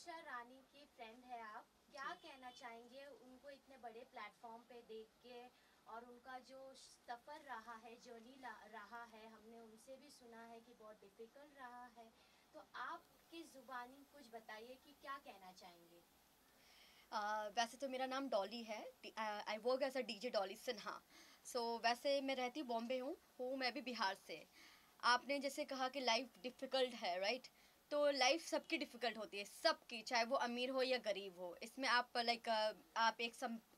मनीषा रानी की फ्रेंड है आप, क्या कहना चाहेंगे उनको इतने बड़े प्लेटफॉर्म पे देख के, और उनका जो सफ़र रहा है, जर्नी रहा है, हमने उनसे भी सुना है कि बहुत डिफ़िकल्ट रहा है। तो आपकी ज़ुबानी कुछ बताइए कि क्या कहना चाहेंगे। वैसे तो मेरा नाम डॉली है। I work as a DJ Dolly Sinha. वैसे मैं रहती बॉम्बे हूँ मैं भी बिहार से। आपने जैसे कहा कि लाइफ डिफ़िकल्ट है, राइट? तो लाइफ सबकी डिफ़िकल्ट होती है, सबकी, चाहे वो अमीर हो या गरीब हो। इसमें आप लाइक आप एक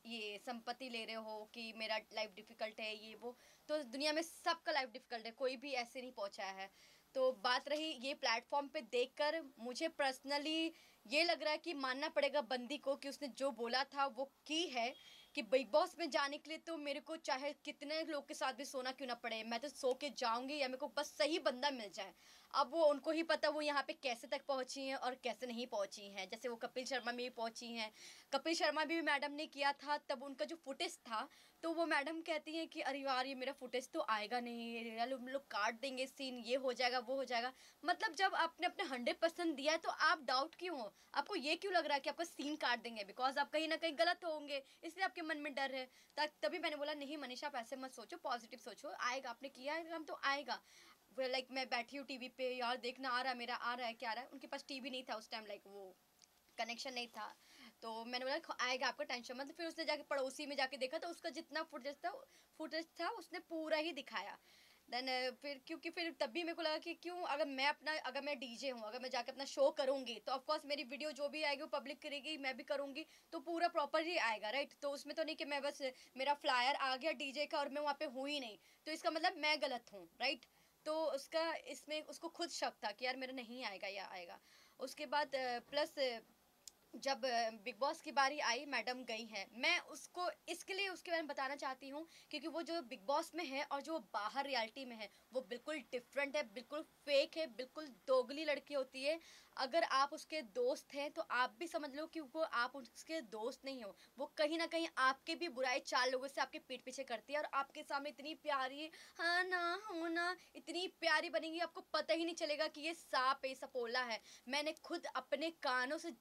ये संपत्ति ले रहे हो कि मेरा लाइफ डिफ़िकल्ट है, ये वो। तो दुनिया में सबका लाइफ डिफ़िकल्ट है, कोई भी ऐसे नहीं पहुंचा है। तो बात रही ये प्लेटफॉर्म पे देखकर, मुझे पर्सनली ये लग रहा है कि मानना पड़ेगा बंदी को कि उसने जो बोला था वो की है। कि बिग बॉस में जाने के लिए तो मेरे को चाहे कितने लोग के साथ भी सोना क्यों ना पड़े, मैं तो सो के जाऊंगी, या मेरे को बस सही बंदा मिल जाए। अब वो उनको ही पता वो यहाँ पे कैसे तक पहुंची हैं और कैसे नहीं पहुंची हैं। जैसे वो कपिल शर्मा में भी पहुंची हैं। कपिल शर्मा भी मैडम ने किया था, तब उनका जो फुटेज था, तो वो मैडम कहती हैं कि अरे यार ये मेरा फुटेज तो आएगा नहीं, यार लोग काट देंगे सीन, ये हो जाएगा वो हो जाएगा। मतलब जब आपने अपने 100% दिया है तो आप डाउट क्यों हो? आपको ये क्यों लग रहा है कि आपका सीन काट देंगे? बिकॉज आप कहीं ना कहीं गलत होंगे, इसलिए आपके मन में डर है। तभी मैंने बोला नहीं मनीषा, आप ऐसे मत सोचो, पॉजिटिव सोचो, आएगा, आपने किया है काम तो आएगा। लाइक मैं बैठी हूँ टीवी पे, यार देखना आ रहा है मेरा, आ रहा है क्या आ रहा है। उनके पास टीवी नहीं था उस टाइम, लाइक वो कनेक्शन नहीं था। तो मैंने बोला आएगा, आपका टेंशन मत। फिर उसने जाके पड़ोसी में जाके देखा तो उसका जितना फुटेज था उसने पूरा ही दिखाया। देन फिर क्योंकि फिर तब भी मेरे को लगा कि क्यों, अगर मैं डीजे हूँ, अगर मैं जाके अपना शो करूँगी तो ऑफकोर्स मेरी वीडियो जो भी आएगी वो पब्लिक करेगी, मैं भी करूँगी, तो पूरा प्रॉपर ही आएगा, राइट? तो उसमें तो नहीं कि मैं बस मेरा फ्लायर आ गया डीजे का और मैं वहाँ पे हुई ही नहीं, तो इसका मतलब मैं गलत हूँ, राइट? तो उसका इसमें उसको खुद शक था कि यार मेरा नहीं आएगा या आएगा। उसके बाद प्लस जब बिग बॉस की बारी आई, मैडम गई हैं, मैं उसको इसके लिए उसके बारे में बताना चाहती हूँ क्योंकि वो जो बिग बॉस में है और जो बाहर रियलिटी में है वो बिल्कुल डिफरेंट है, बिल्कुल फेक है, बिल्कुल दोगली लड़की होती है। अगर आप उसके दोस्त हैं तो आप भी समझ लो कि वो आप उसके दोस्त नहीं हो, वो कहीं ना कहीं आपके भी बुराई 4 लोगों से आपके पीठ पीछे करती है, और आपके सामने इतनी प्यारी, हाँ ना हो ना, इतनी प्यारी बनेगी आपको पता ही नहीं चलेगा कि ये सांप है, सपोला है। मैंने खुद अपने कानों से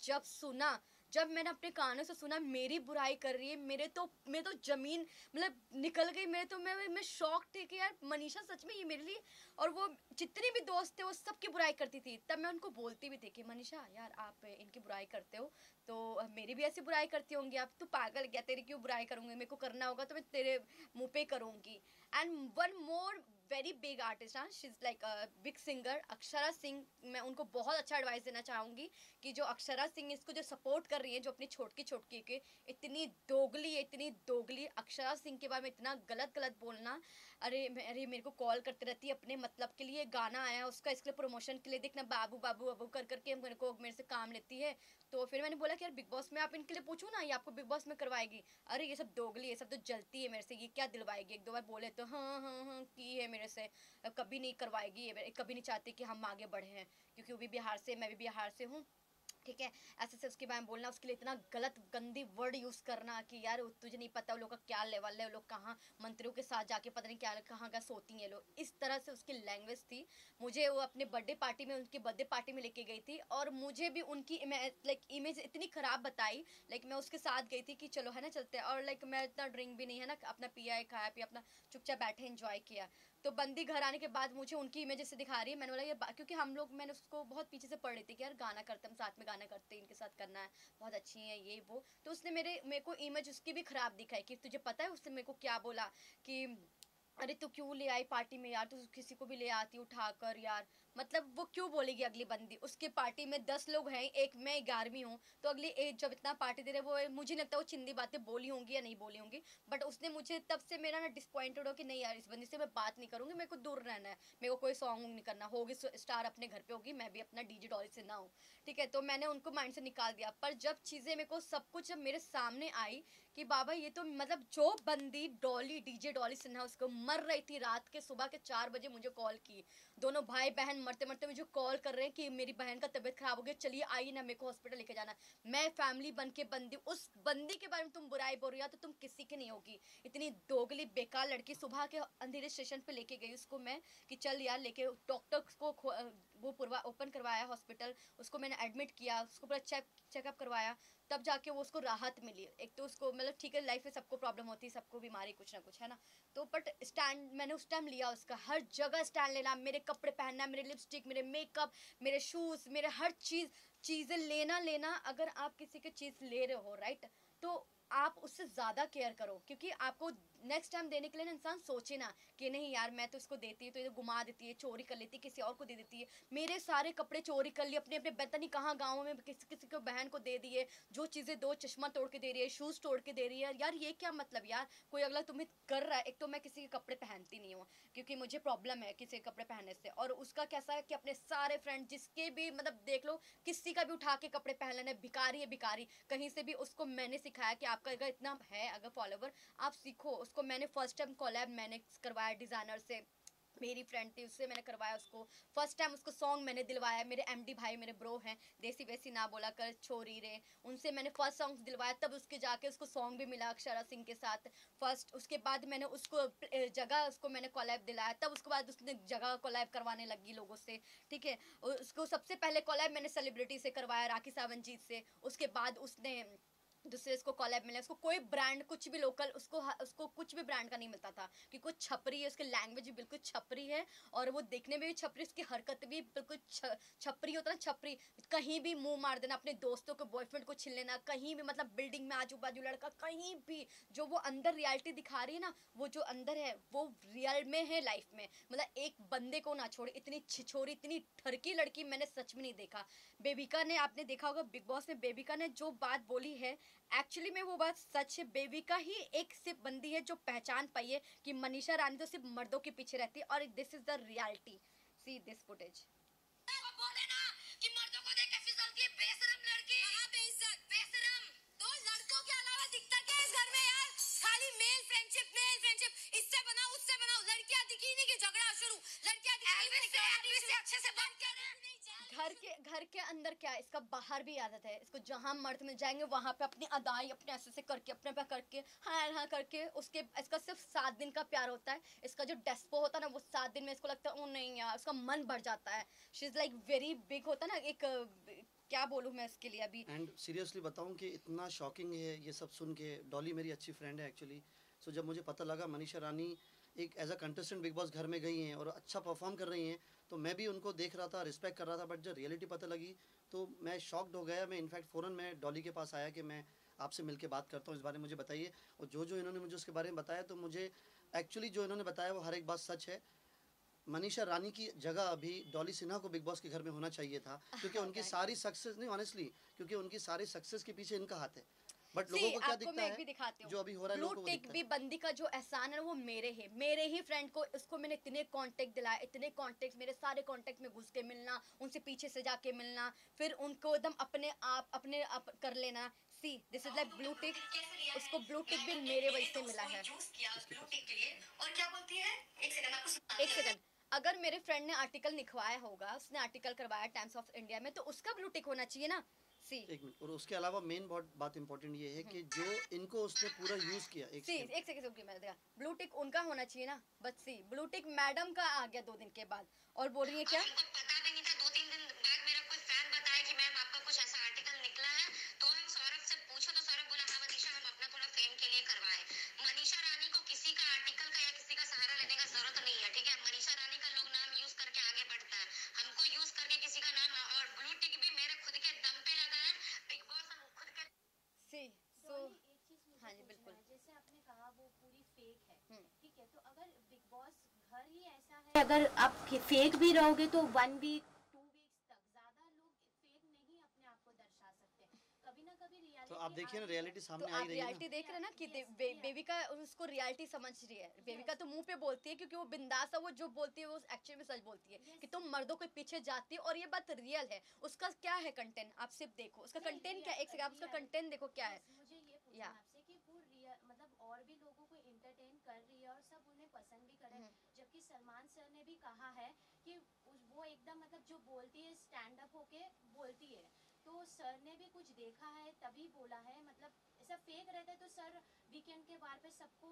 जब मैंने अपने कानों से सुना मेरी बुराई कर रही है, मेरे तो जमीन मतलब निकल गई। मैं शॉक थी कि यार मनीषा सच में ये मेरे लिए। और वो जितने भी दोस्त थे वो सबकी बुराई करती थी, तब मैं उनको बोलती भी थी कि मनीषा यार आप इनकी बुराई करते हो तो मेरी भी ऐसी बुराई करती होंगी आप, तू पागल क्या, तेरी क्यों बुराई करूंगी, मेरे को करना होगा तो मैं तेरे मुंह पे करूंगी। And one more very big artist, हाँ, she is like big singer, Akshara Singh. मैं उनको बहुत अच्छा एडवाइस देना चाहूँगी कि जो अक्षरा सिंह इसको जो सपोर्ट कर रही है, जो अपनी छोटकी छोटकी के, इतनी दोगली है, इतनी दोगली। अक्षरा सिंह के बारे में इतना गलत गलत बोलना। अरे मेरे को कॉल करती रहती है अपने मतलब के लिए, गाना आया उसका, इसके लिए प्रमोशन के लिए, देखना बाबू बाबू बाबू कर करके मेरे से काम लेती है। तो फिर मैंने बोला कि यार बिग बॉस में आप इनके लिए पूछो ना, ये आपको बिग बॉस में करवाएगी। अरे ये सब दोगली, ये सब तो जलती है मेरे से, ये क्या दिलवाएगी, एक दो बार बोले तो हाँ हाँ हाँ की है मेरे से, कभी नहीं करवाएगी ये, कभी नहीं चाहती कि हम आगे बढ़े हैं, क्योंकि वो भी बिहार से, मैं भी बिहार से हूँ, ठीक है। ऐसे से उसके बारे में बोलना, उसके लिए इतना गलत गंदी वर्ड यूज़ करना कि यार तुझे नहीं पता वो लोग का क्या लेवल है, वो लोग कहाँ मंत्रियों के साथ जाके पता नहीं क्या कहाँ का सोती हैं लोग, इस तरह से उसकी लैंग्वेज थी। मुझे वो अपने बर्थडे पार्टी में, उनकी बर्थडे पार्टी में लेके गई थी, और मुझे भी उनकी लाइक इमेज इतनी ख़राब बताई। लाइक मैं उसके साथ गई थी कि चलो है ना चलते हैं, और लाइक मैं इतना ड्रिंक भी नहीं है ना, अपना पिया है, खाया पिया, अपना चुपचाप बैठे इन्जॉय किया। तो बंदी घर आने के बाद मुझे उनकी इमेज से दिखा रही है। मैंने बोला ये क्योंकि हम लोग, मैंने उसको बहुत पीछे से पढ़ रही थी कि यार गाना करते हम साथ में, गाना करते इनके साथ करना है, बहुत अच्छी है ये वो। तो उसने मेरे को इमेज उसकी भी ख़राब दिखाई कि तुझे पता है उसने मेरे को क्या बोला कि अरे तू क्यों ले आई पार्टी में यार, तू किसी को भी ले आती उठाकर यार। मतलब वो क्यों बोलेगी अगली बंदी, उसके पार्टी में 10 लोग हैं, एक मैं 11वीं हूँ, तो अगली एक जब इतना पार्टी दे रहे, वो मुझे नहीं लगता वो चिंदी बातें बोली होंगी या नहीं बोली होंगी। बट उसने मुझे तब से मेरा ना डिसपॉइंटेड हो कि नहीं यार इस बंदी से मैं बात नहीं करूँगी, मेरे को दूर रहना है, मेरे को कोई सॉन्ग नहीं करना, होगी स्टार अपने घर पे होगी, मैं भी अपना डीजे डॉली से ना हूँ, ठीक है। तो मैंने उनको माइंड से निकाल दिया। पर जब चीज़ें मेरे को सब कुछ जब मेरे सामने आई कि बाबा ये तो मतलब जो बंदी डॉली, डीजे डॉली सिन्हा, उसको मर रही थी रात के, सुबह के 4 बजे मुझे कॉल की। दोनों भाई बहन मरते मरते मुझे कॉल कर रहे हैं कि मेरी बहन का तबीयत खराब हो गया, चलिए आइए ना, मेरे को हॉस्पिटल लेके जाना। मैं फैमिली बन के बंदी, उस बंदी के बारे में तुम बुराई बोल रही हो तो तुम किसी की नहीं होगी। इतनी दोगली बेकार लड़की, सुबह के अंधेरे स्टेशन पे लेके गई उसको मैं कि चल यार लेके डॉक्टर को वो पूरा ओपन करवाया हॉस्पिटल, उसको मैंने एडमिट किया, उसको पूरा चेकअप करवाया, तब जाके वो उसको राहत मिली। एक तो उसको मतलब ठीक है, लाइफ में सबको प्रॉब्लम होती है, सबको बीमारी कुछ ना कुछ है ना, तो बट स्टैंड मैंने उस टाइम लिया उसका, हर जगह स्टैंड लेना, मेरे कपड़े पहनना, मेरे लिपस्टिक, मेरे मेकअप, मेरे शूज़, मेरे हर चीज़ें लेना लेना। अगर आप किसी की चीज़ ले रहे हो राइट, तो आप उससे ज़्यादा केयर करो, क्योंकि आपको नेक्स्ट टाइम देने के लिए ना इंसान सोचे ना कि नहीं यार मैं तो इसको देती है तो ये गुमा देती है, चोरी कर लेती है, किसी और को दे देती है। मेरे सारे कपड़े चोरी कर लिए, अपने अपने पता नहीं कहाँ गाँव में किसी किसी को बहन को दे दिए, जो चीज़ें दो, चश्मा तोड़ के दे रही है, शूज़ तोड़ के दे रही है। यार ये क्या मतलब यार, कोई अगला तुम्हें कर रहा है। एक तो मैं किसी के कपड़े पहनती नहीं हूँ, क्योंकि मुझे प्रॉब्लम है किसी के कपड़े पहनने से। और उसका कैसा है कि अपने सारे फ्रेंड जिसके भी मतलब देख लो, किसी का भी उठा के कपड़े पहन लेना, भिखारी है भिखारी कहीं से भी। उसको मैंने सिखाया कि आपका अगर इतना है अगर फॉलोवर, आप सीखो। उसको मैंने फर्स्ट टाइम कोलैब मैंने करवाया डिज़ाइनर से, मेरी फ्रेंड थी उससे मैंने करवाया उसको। फर्स्ट टाइम उसको सॉन्ग मैंने दिलवाया, मेरे एमडी भाई मेरे ब्रो हैं, देसी वैसी ना बोला कर छोरी रे, उनसे मैंने फर्स्ट सॉन्ग दिलवाया, तब उसके जाके उसको सॉन्ग भी मिला अक्षरा सिंह के साथ फर्स्ट। उसके बाद मैंने उसको जगह उसको मैंने कोलैब दिलाया, तब उसके बाद उसने जगह कोलैब करवाने लगी लोगों से, ठीक है। उसको सबसे पहले कोलैब मैंने सेलिब्रिटी से करवाया, राखी सावंतजीत से। उसके बाद उसने दूसरे इसको कॉलैब मिला, उसको कोई ब्रांड कुछ भी लोकल उसको कुछ भी ब्रांड का नहीं मिलता था, कि कुछ छपरी है, उसकी लैंग्वेज भी बिल्कुल छपरी है, और वो देखने में भी छपरी, उसकी हरकत भी बिल्कुल छपरी होता है ना, छपरी। कहीं भी मुंह मार देना, अपने दोस्तों को बॉयफ्रेंड को छीन लेना, कहीं भी मतलब बिल्डिंग में आजू बाजू लड़का, कहीं भी जो वो अंदर रियलिटी दिखा रही है ना, वो जो अंदर है वो रियल में है लाइफ में। मतलब एक बंदे को ना छोड़े, इतनी छिछोरी इतनी ठरकी लड़की मैंने सच में नहीं देखा। बेबिका ने, आपने देखा होगा बिग बॉस में, बेबिका ने जो बात बोली है एक्चुअली में वो बात सच है। बेबिका ही एक सिर्फ बंदी है जो पहचान पाई है कि मनीषा रानी तो सिर्फ मर्दों के पीछे रहती है, और this is the reality. See this footage. बोले ना कि मर्दों को देख के फिसलती है, बेशरम लड़की। हाँ बेइज्जत, बेशरम। तो लड़कों के अलावा दिखता क्या है इस घर में यार? खाली मेल फ्रेंडशिप, इससे बनाओ उससे बनाओ, लड़कियां दिखी नहीं कि झगड़ा शुरू, लड़कियां दिखी नहीं से अच्छे से बात कर रहे हैं। घर के अंदर क्या है, इसका बाहर भी आदत है इसको, जहां मर्द मिल जाएंगे वहां पे अपनी अदाई अपने ऐसे से करके, अपने पे करके, हाँ हाँ करके, उसके इसका सिर्फ 7 दिन का प्यार होता है। इसका जो डेस्पो होता है ना, वो 7 दिन में इसको लगता है ओ नहीं यार, उसका मन भर जाता है। She is like very big होता है ना एक क्या बोलूँ मैं इसके लिए अभी। एंड सीरियसली बताऊं कि इतना शॉकिंग है ये सब सुन के। डॉली मेरी अच्छी फ्रेंड है एक्चुअली। सो जब मुझे पता लगा मनीषा रानी एक as a contestant Bigg Boss घर में गई हैं और अच्छा परफॉर्म कर रही हैं, तो मैं भी उनको देख रहा था, रिस्पेक्ट कर रहा था। बट जब रियलिटी पता लगी तो मैं शॉक्ड हो गया। मैं इनफैक्ट फ़ौरन मैं डॉली के पास आया कि मैं आपसे मिलके बात करता हूँ, इस बारे में मुझे बताइए। और जो जो इन्होंने मुझे उसके बारे में बताया, तो मुझे एक्चुअली जो इन्होंने बताया वो हर एक बात सच है। मनीषा रानी की जगह अभी डॉली सिन्हा को बिग बॉस के घर में होना चाहिए था, क्योंकि उनकी सारी सक्सेस नहीं, ऑनेस्टली, क्योंकि उनकी सारी सक्सेस के पीछे इनका हाथ है। बट लोगों को क्या आपको दिखता मैं एक है, भी दिखाती हूँ, जो अभी हो रहा है ब्लू लोगों को वो टिक दिखता भी है। बंदी का जो एहसान है ना, वो मेरे ही फ्रेंड को, उसको मैंने इतने कांटेक्ट दिलाए, इतने कांटेक्ट, मेरे सारे कांटेक्ट में घुस के मिलना, उनसे पीछे से जाके मिलना, फिर उनको एकदम अपने आप कर लेना। See this is like blue tick, उसको ब्लू टिक भी मेरे वजह से मिला है। ब्लू टिक के लिए। और क्या बोलती है, एक सेकंड आपको एक सेकंड, अगर मेरे फ्रेंड ने आर्टिकल लिखवाया होगा, उसने आर्टिकल करवाया टाइम्स ऑफ इंडिया में, तो उसका ब्लू टिक होना चाहिए ना। सी एक मिनट, और उसके अलावा मेन बात इंपॉर्टेंट ये है कि जो इनको उसने पूरा यूज किया। एक सी सेकंड, एक सेकंड रुकिए, मैंने देखा ब्लू टिक उनका होना चाहिए ना। बस सी ब्लू टिक मैडम का आ गया 2 दिन के बाद, और बोल रही है क्या, हमको पता भी नहीं था, 2-3 दिन बाद मेरा कोई फैन बताया कि मैम आपका कुछ ऐसा आर्टिकल निकला है। तो हम सौरभ से पूछा तो सौरभ बोला हाँ मनीषा, हम अपना थोड़ा फेम के लिए करवाए। मनीषा रानी को किसी का आर्टिकल का या किसी का सहारा लेने का जरूरत नहीं है, ठीक है। मनीषा रानी का लोग नाम यूज करके आगे बढ़ता है, हमको यूज करके किसी का नाम, और ब्लू टिक भी मेरे खुद के दम पे लगा है। बिग बॉस हम खुद के सी सो डॉली, एक चीज मुझे हाँ जी, पूछना बिल्कुल। है, जैसे आपने कहा वो पूरी फेक है, हम्म। ठीक है, तो अगर बिग बॉस घर ही ऐसा है, अगर आप फेक भी रहोगे तो 1 वीक 2 वीक्स तक, ज्यादा लोग फेक नहीं अपने आप को दर्शा सकते, कभी ना कभी तो रियलिटी आप देखिए ना, रियलिटी तो सामने आ ही आप रही है रियलिटी ना। देख रहे हैं ना कि Yes, बेबिका उसको रियलिटी समझ रही है। बेबिका तो मुंह पे बोलती है क्योंकि वो बिंदास है, वो जो बोलती है वो एक्चुअली में सच बोलती है कि तुम मर्दों के पीछे जाती है, और ये बात रियल है। उसका क्या है कंटेंट, आप सिर्फ देखो उसका कंटेंट क्या है, एक सेकंड आप उसका कंटेंट देखो क्या है। मुझे ये पूछना या है आपसे कि वो रियल मतलब और भी लोगों को इंटरटेन कर रही है और सब उन्हें पसंद भी कर रहे हैं, जबकि सलमान सर ने भी कहा है कि वो एकदम मतलब जो बोलती है स्टैंड अप होके बोलती है, तो सर ने भी कुछ देखा है तभी बोला है, मतलब ऐसा फेक रहता है तो सर वीकेंड के बार पे सबको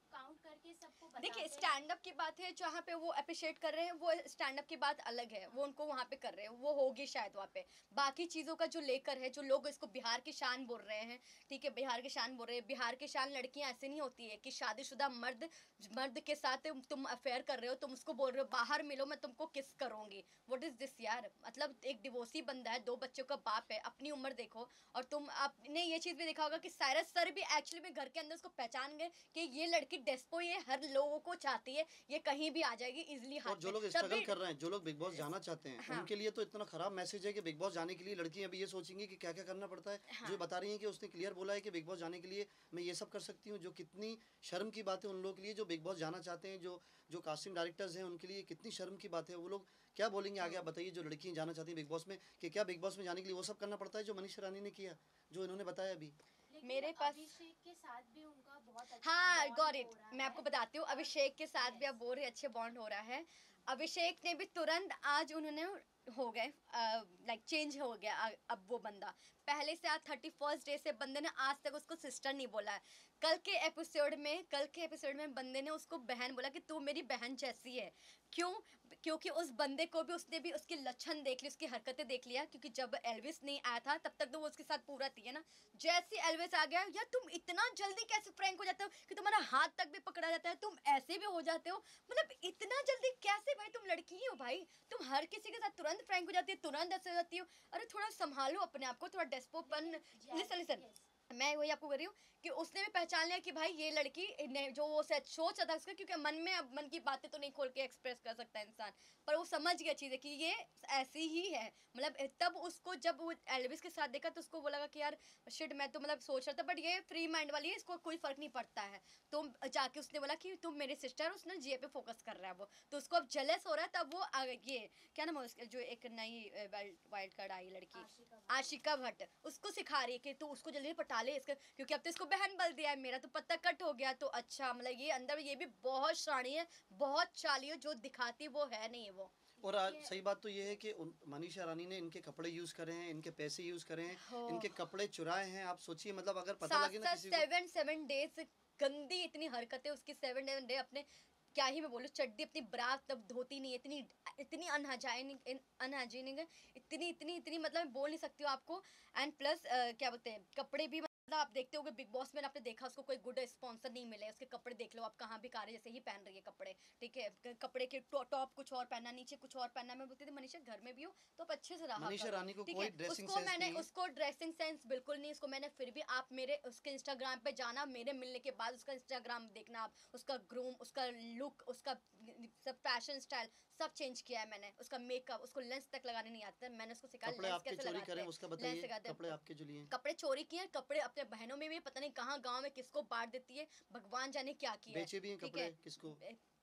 काउंट करके सबको बताते देखिए हैं। स्टैंड अप की बात है, जहाँ पे वो अप्रिशिएट कर रहे हैं, वो स्टैंड अप की बात अलग है, वो उनको वहाँ पे कर रहे हैं, वो होगी शायद वहाँ पे। बाकी चीज़ों का जो लेकर है, जो लोग इसको बिहार की शान बोल रहे हैं, ठीक है, बिहार की शान बोल रहे हैं, बिहार की शान लड़कियाँ ऐसे नहीं होती है कि शादीशुदा मर्द मर्द के साथ तुम अफेयर कर रहे हो, तुम उसको बोल रहे हो बाहर मिलो मैं तुमको किस करूंगी। व्हाट इज दिस यार, मतलब एक डिवोर्सी बंदा है, 2 बच्चों का बाप है, अपनी उम्र देखो। और तुम आपने ये चीज़ भी देखा होगा कि साइरस सर भी एक्चुअली में घर के अंदर उसको पहचान गए कि ये लड़की डेस्पो, ये हर लोगों को चाहती है, ये कहीं भी आ जाएगी इजीली हाथ और जो में, लोग तब स्ट्रगल भी। कर रहे हैं, जो लोग बिग बॉस जाना चाहते हैं, हाँ उनके लिए तो इतना खराब मैसेज है कि बिग बॉस जाने के लिए लड़कियां अभी ये सोचेंगी कि क्या क्या करना पड़ता है। जो ये हाँ बता रही हैं कि उसने क्लियर बोला है कि बिग बॉस जाने के लिए मैं ये सब कर सकती हूँ, जो कितनी शर्म की बात है उन लोगों के लिए जो बिग बॉस जाना चाहते हैं। जो जो कास्टिंग डायरेक्टर्स हैं उनके लिए कितनी शर्म की बात है। वो लोग क्या बोलेंगे आगे, आप बताइए। जो लड़कियां जाना चाहती हैं बिग बॉस में, कि क्या बिग बॉस में जाने के लिए वो सब करना पड़ता है जो मनीषा रानी ने किया, जो इन्होंने बताया अभी। लेकिन मेरे पास। अभिषेक के साथ भी उनका बहुत अच्छा हाँ बॉन्ड गॉट हो इट, रहा मैं आपको है। बताती हूँ, और अभिषेक के साथ भी यस, आप बोल रहे अच्छे बॉन्ड हो रहा है। अभिषेक ने भी तुरंत आज उन्होंने हो गए, लाइक चेंज हो गया। अब वो बंदा पहले से आज 31st डे से बंदे ने आज तक उसको सिस्टर नहीं बोला है। कल के एपिसोड में बंदे ने उसको बहन बोला कि तू मेरी बहन जैसी है। क्यों? क्योंकि उस बंदे को भी उसने भी उसके लक्षण देख लिए, उसकी हरकतें देख लिया, क्योंकि जब एल्विस नहीं आया था तब तक तो वो उसके साथ पूरा थी है ना। जैसे एल्विस आ गया, यार तुम इतना जल्दी कैसे फ्रैंक हो जाते हो कि तुम्हारा हाथ तक भी पकड़ा जाता है, तुम ऐसे भी हो जाते हो, मतलब इतना जल्दी कैसे भाई, तुम लड़की ही हो भाई, तुम हर किसी के साथ तुरंत फ्रैंक हो जाती है, तुरंत ऐसे हो जाती हो। अरे थोड़ा संभालो अपने आप को, थोड़ा डेस्पोपन। लिसन लिसन, यस, मैं वही आपको कर रही हूँ कि उसने भी पहचान लिया कि भाई ये लड़की जो वो शायद सोच रहा था उसका, क्योंकि मन में अब मन की बातें तो नहीं खोल के एक्सप्रेस कर सकता इंसान, पर वो समझ गया चीज़ें कि ये ऐसी ही है। मतलब तब उसको जब वो एल्विस के साथ देखा तो उसको वो लगा कि यार शिट, मैं तो मतलब सोच रहा था बट ये फ्री माइंड वाली है, इसको कोई फर्क नहीं पड़ता है। तो जाके उसने बोला कि तुम मेरी सिस्टर, उसने जीए पे फोकस कर रहा है वो, तो उसको अब जेलस हो रहा है। तब वो ये क्या नाम है उसका, जो एक नई वाइल्ड कार्ड आई लड़की आशिका आशिका भट्ट, उसको सिखा रही है कि तू उसको जल्दी पटा ले इसका, क्योंकि अब तो इसको बहन बल दिया है, मेरा तो पत्ता कट हो गया। तो अच्छा मतलब ये अंदर ये भी बहुत शानी है, बहुत चाली है, जो दिखाती वो है नहीं है वो। और आज सही बात तो ये है कि मनीषा रानी ने इनके कपड़े यूज़ करे हैं, इनके पैसे यूज़ करे हैं, हो इनके कपड़े चुराए हैं। आप सोचिए, मतलब अगर पता सात लगे ना सात किसी को। 7 7 डेज गंदी इतनी हरकतें उसकी, 7 डे अपने, क्या ही मैं बोलूँ, चड्डी अपनी ब्रा तब धोती नहीं है, इतनी इतनी अनहाइजीनिक अनहाइजीनिक है, इतनी इतनी इतनी, मतलब मैं बोल नहीं सकती हूँ आपको। एंड प्लस क्या बोलते हैं, कपड़े भी, मतलब आप देखते होगे बिग बॉस में आपने देखा उसको कोई गुड स्पॉन्सर नहीं मिले, उसके कपड़े देख लो आप, कहाँ भी कारे जैसे ही पहन रही है कपड़े, ठीक है, कपड़े के टॉप कुछ और पहनना, नीचे कुछ और पहनना। मैं बोलती थी मनीषा घर में भी हो तो आप अच्छे से रहा मनीषा करो, रानी को ठीक कोई है। ड्रेसिंग उसको सेंस मैंने नहीं है। उसको ड्रेसिंग सेंस बिल्कुल नहीं, उसको मैंने फिर भी, आप मेरे उसके इंस्टाग्राम पे जाना, मेरे मिलने के बाद उसका इंस्टाग्राम देखना आप, उसका ग्रूम, उसका लुक, उसका सब फैशन स्टाइल सब चेंज किया है मैंने। उसका मेकअप, उसको लेंस तक लगाने नहीं आता, मैंने उसको सिखाया कपड़े लेंस आपके कैसे चोरी लगाते करें हैं, उसका लेंस बताइए, लगाते कपड़े हैं। आपके जो लिए हैं। कपड़े चोरी किए हैं, कपड़े अपने बहनों में भी पता नहीं कहाँ गांव में किसको बांट देती है, भगवान जाने क्या किया है, बेचे भी हैं ठीक कपड़े है। किसको।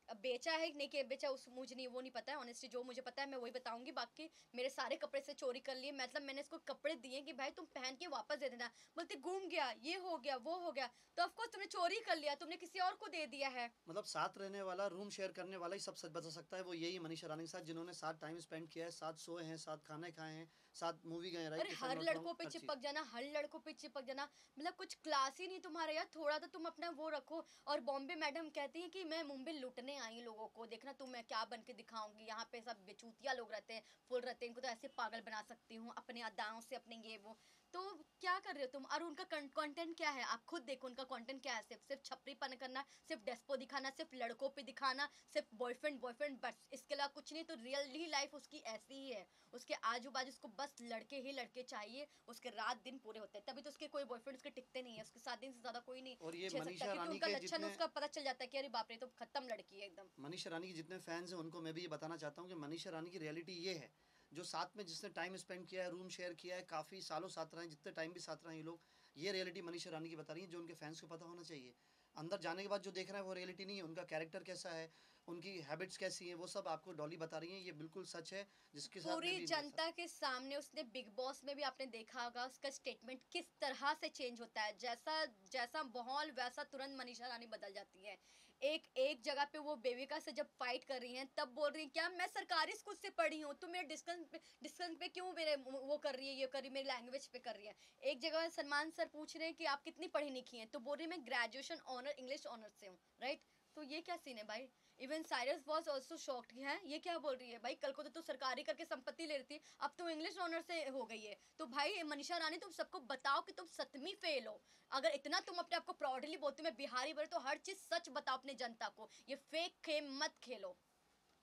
अब बेचा है नहीं कि बेचा, उस मुझे नहीं, वो नहीं पता है ऑनेस्टली, जो मुझे पता है मैं वही बताऊंगी। बाकी मेरे सारे कपड़े से चोरी कर लिए, मतलब मैंने इसको कपड़े दिए कि भाई तुम पहन के वापस दे देना, बोलते घूम गया, ये हो गया, वो हो गया, तो ऑफकोर्स तुमने चोरी कर लिया, तुमने किसी और को दे दिया है। मतलब साथ रहने वाला, रूम शेयर करने वाला ही सब सच बता सकता है। वो यही मनीषा रानी के साथ, जिन्होंने साथ टाइम स्पेंड किया है, साथ सोए हैं, साथ खाने खाए हैं, साथ मूवी गए, अरे right, if I am her not wrong, लड़कों पे हर चीज़। चिपक जाना, हर लड़कों पे चिपक जाना, मतलब कुछ क्लास ही नहीं तुम्हारा यार, थोड़ा तो तुम अपना वो रखो। और बॉम्बे मैडम कहती है कि मैं मुंबई लूटने आई हूँ लोगों को, देखना तुम मैं क्या बन के दिखाऊंगी, यहाँ पे सब बेचूतिया लोग रहते हैं, फुल रहते हैं, इनको तो ऐसे पागल बना सकती हूँ अपने अदाओं से, अपने ये वो। तो क्या कर रहे हो तुम? और उनका कंटेंट क्या है, आप खुद देखो उनका कंटेंट क्या है, सिर्फ सिर्फ छपरीपन करना, सिर्फ डेस्पो दिखाना, सिर्फ लड़कों पे दिखाना, सिर्फ बॉयफ्रेंड बॉयफ्रेंड, बस इसके अलावा कुछ नहीं। तो रियली लाइफ उसकी ऐसी ही है, उसके आजू बाजू उसको बस लड़के ही लड़के चाहिए, उसके रात दिन पूरे होते हैं, तभी तो उसके कोई बॉयफ्रेंड उसके टिकते नहीं है, उसके 7 दिन से ज्यादा कोई नहीं और ये झेल सकता, मनीषा क्योंकि रानी उनका के लक्षण जितने उसका पता चल जाता है कि अरे बाप रे तो खत्म लड़की है एकदम। मनीषा रानी के जितने फैंस हैं उनको मैं भी ये बताना चाहता हूँ कि मनीषा रानी की रियलिटी ये है, जो साथ में जिसने टाइम स्पेंड किया है, रूम शेयर किया है, काफ़ी सालों साथ रहे हैं, जितने टाइम भी साथ रहे हैं ये लोग, ये रियलिटी मनीषा रानी की बता रही है, जो उनके फैंस को पता होना चाहिए। अंदर जाने के बाद जो देख रहे हैं वो रियलिटी नहीं है, उनका कैरेक्टर कैसा है, उनकी हैबिट्स कैसी हैं, वो सब आपको डॉली बता रही हैं। ये बिल्कुल सच है, जिसके साथ मैं पूरी भी जनता के सामने उसने बिग बॉस में भी आपने देखा होगा उसका स्टेटमेंट किस तरह से चेंज होता है, जैसा जैसा माहौल वैसा तुरंत मनीषा रानी बदल जाती है। एक जगह पे वो बेबिका से जब फाइट कर रही हैं तब बोल रही हैं क्या मैं सरकारी स्कूल से पढ़ी हूँ, तो मेरे डिस्कशन पे क्यों मेरे वो कर रही है, ये कर रही है, मेरी लैंग्वेज पे कर रही है। एक जगह सलमान सर पूछ रहे हैं कि आप कितनी पढ़ी लिखी हैं, तो बोल रही है मैं ग्रेजुएशन ऑनर इंग्लिश ऑनर से हूँ, राइट। तो ये क्या सीन है भाई। Even Cyrus was also shocked है, ये क्या बोल रही है भाई, कल को तो सरकारी करके संपत्ति ले रही थी, अब तो इंग्लिश ऑनर से हो गई है। तो भाई मनीषा रानी तुम सबको बताओ कि तुम सतवीं फेल हो। अगर इतना तुम अपने आप को प्राउडली बोलते हो मैं बिहारी बोले, तो हर चीज सच बताओ अपने जनता को, ये फेक गेम मत खेलो।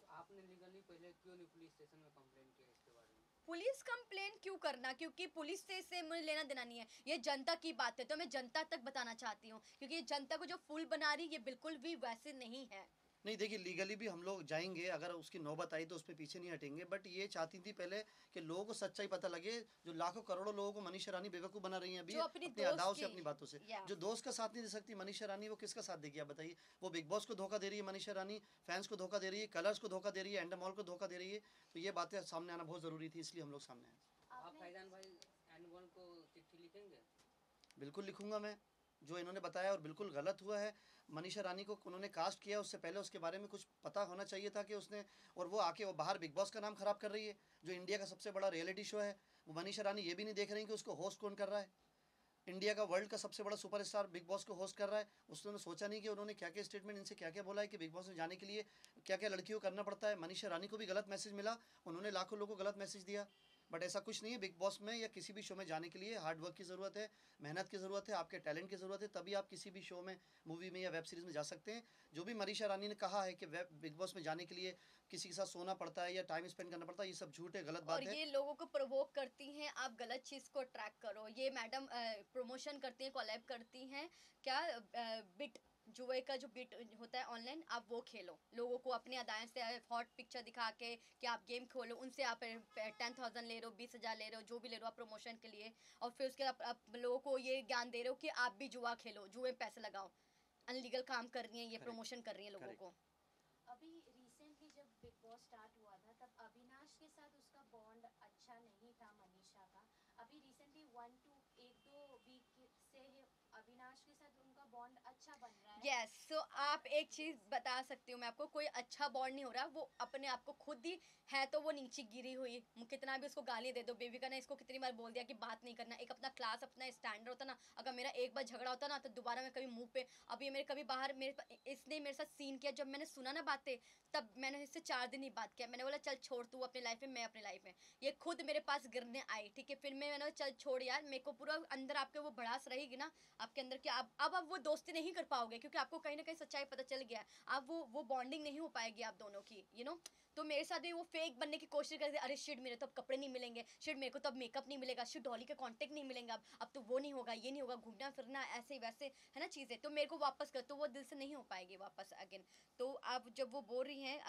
तो आपने लीगली पहले क्यों नहीं पुलिस स्टेशन में कंप्लेंट किया इसके बारे में? पुलिस कंप्लेन क्यों करना, क्योंकि पुलिस से इससे मुझे लेना देना नहीं है, ये जनता की बात है, तो मैं जनता तक बताना चाहती हूँ, क्योंकि ये जनता को जो फूल बना रही है ये बिल्कुल भी वैसे नहीं है। नहीं देखिए, लीगली भी हम लोग जाएंगे, अगर उसकी नौबत आई तो उस पर पीछे नहीं हटेंगे, बट ये चाहती थी पहले कि लोगों को सच्चाई पता लगे, जो लाखों करोड़ों लोगों को मनीषा रानी बेवकूफ़ बना रही है अभी जो अपनी अपनी दोस्त अदाओं से, की- अपनी बातों से। या जो दोस्त का साथ नहीं दे सकती मनीषा रानी, वो किसका साथ देगी आप बताइए। वो बिग बॉस को धोखा दे रही है मनीषा रानी, फैंस को धोखा दे रही है, कलर्स को धोखा दे रही है, एंडमॉल को धोखा दे रही है। तो ये बातें सामने आना बहुत ज़रूरी थी, इसलिए हम लोग सामने आए। आप आपने फैजान भाई एनवन को चिट्ठी लिखेंगे? बिल्कुल लिखूंगा मैं, जो इन्होंने बताया और बिल्कुल गलत हुआ है। मनीषा रानी को उन्होंने कास्ट किया, उससे पहले उसके बारे में कुछ पता होना चाहिए था कि उसने, और वो आके वो बाहर बिग बॉस का नाम खराब कर रही है, जो इंडिया का सबसे बड़ा रियलिटी शो है। वो मनीषा रानी ये भी नहीं देख रही कि उसको होस्ट कौन कर रहा है। इंडिया का, वर्ल्ड का सबसे बड़ा सुपरस्टार बिग बॉस को होस्ट कर रहा है। उसने सोचा नहीं कि उन्होंने क्या क्या स्टेटमेंट इनसे क्या क्या बोला है कि बिग बॉस में जाने के लिए क्या क्या लड़कियों को करना पड़ता है। मनीषा रानी को भी गलत मैसेज मिला, उन्होंने लाखों लोगों को गलत मैसेज दिया। बट ऐसा कुछ नहीं है, बिग बॉस में या किसी भी शो में जाने के लिए हार्ड वर्क की ज़रूरत है, मेहनत की ज़रूरत है, आपके टैलेंट की ज़रूरत है, तभी आप किसी भी शो में, मूवी में या वेब सीरीज़ में जा सकते हैं। जो भी मनीषा रानी ने कहा है कि वेब बिग बॉस में जाने के लिए किसी के साथ सोना पड़ता है या टाइम स्पेंड करना पड़ता है, ये सब झूठ है, गलत और बात है। ये लोगों को प्रोवोक करती हैं, आप गलत चीज़ को ट्रैक करो। ये मैडम प्रमोशन करती हैं, कोलैब करती हैं, क्या बिट जुए का जो बिट होता है ऑनलाइन, आप वो खेलो, लोगों को अपने अदाएं से हॉट पिक्चर दिखा के कि आप गेम खोलो, उनसे आप 10,000 ले रहे हो, 20,000 ले रहे हो, जो भी ले रहे हो आप प्रमोशन के लिए, और फिर उसके बाद आप लोगों को ये ज्ञान दे रहे हो कि आप भी जुआ खेलो, जुए में पैसे लगाओ, अनलीगल काम कर रही हैं, ये Correct. प्रमोशन कर रही हैं लोगों Correct. को। अभी रिसेंटली जब बिग बॉस स्टार्ट हुआ था तब अविनाश के साथ उसका बॉन्ड अच्छा नहीं था मनीषा का। अभी रिसेंटली 1-2 वीक से अविनाश के साथ उनका बॉन्ड अच्छा बन रहा है। यस, सो आप एक चीज़ बता सकती हूँ मैं आपको, कोई अच्छा बॉन्ड नहीं हो रहा, वो अपने आप को खुद ही है, तो वो नीचे गिरी हुई, कितना भी उसको गालियाँ दे दो, बेबिका ने इसको कितनी बार बोल दिया कि बात नहीं करना, एक अपना क्लास अपना स्टैंडर्ड होता ना, अगर मेरा एक बार झगड़ा होता ना तो दोबारा मैं कभी मुंह पे, अब ये मेरे कभी बाहर इसने मेरे साथ सीन किया, जब मैंने सुना ना बातें, तब मैंने इससे 4 दिन ही बात किया, मैंने बोला चल छोड़, तू अपनी लाइफ में, मैं अपनी लाइफ में। ये खुद मेरे पास गिरने आई, ठीक है, फिर मैंने बोला चल छोड़ यार, मेरे को पूरा अंदर आपके वो भड़ास रहेगी ना आपके अंदर, कि अब वो दोस्ती नहीं कर पाओगे, क्योंकि आपको कहीं ना कहीं सच्चाई पता चल गया है, अब वो बॉन्डिंग नहीं हो पाएगी आप दोनों की, तो मेरे साथ भी वो फेक बनने की कोशिश करते, अरे शिट मेरे तो अब कपड़े नहीं मिलेंगे, शिट मेरे को तो अब मेकअप नहीं मिलेगा, शिट डॉली का कांटेक्ट नहीं मिलेगा, अब तो वो नहीं होगा, ये नहीं होगा, घूमना फिरना ऐसे वैसे है ना चीज़ें, तो मेरे को वापस कर, तो वो दिल से नहीं हो पाएगी वापस अगेन। तो अब जब वो बोल रही हैं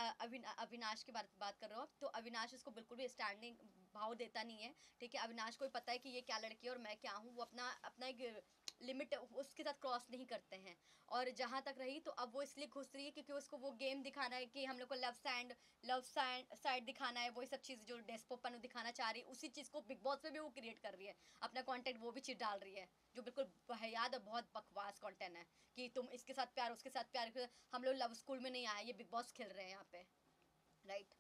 अविनाश की बात कर रहे हो आप, तो अविनाश इसको बिल्कुल भी स्टैंडिंग भाव देता नहीं है, ठीक है। अविनाश को भी पता है कि ये क्या लड़की है और मैं क्या हूँ, वो अपना एक लिमिट उसके साथ क्रॉस नहीं करते हैं। और जहाँ तक रही, तो अब वो इसलिए घुस रही है क्योंकि उसको वो गेम दिखाना है कि हम लोग को लव साइड दिखाना है, वही सब चीज़ जो डेस्पोपन दिखाना चाह रही है, उसी चीज़ को बिग बॉस में भी वो क्रिएट कर रही है, अपना कंटेंट वो भी चीज़ डाल रही है, जो बिल्कुल वाहियात और बहुत बकवास कंटेंट है, कि तुम इसके साथ प्यार, उसके साथ प्यार, हम लोग लव स्कूल में नहीं आए, ये बिग बॉस खेल रहे हैं यहाँ पे, राइट।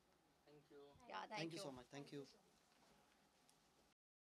Thank you. या thank you you so much, thank you.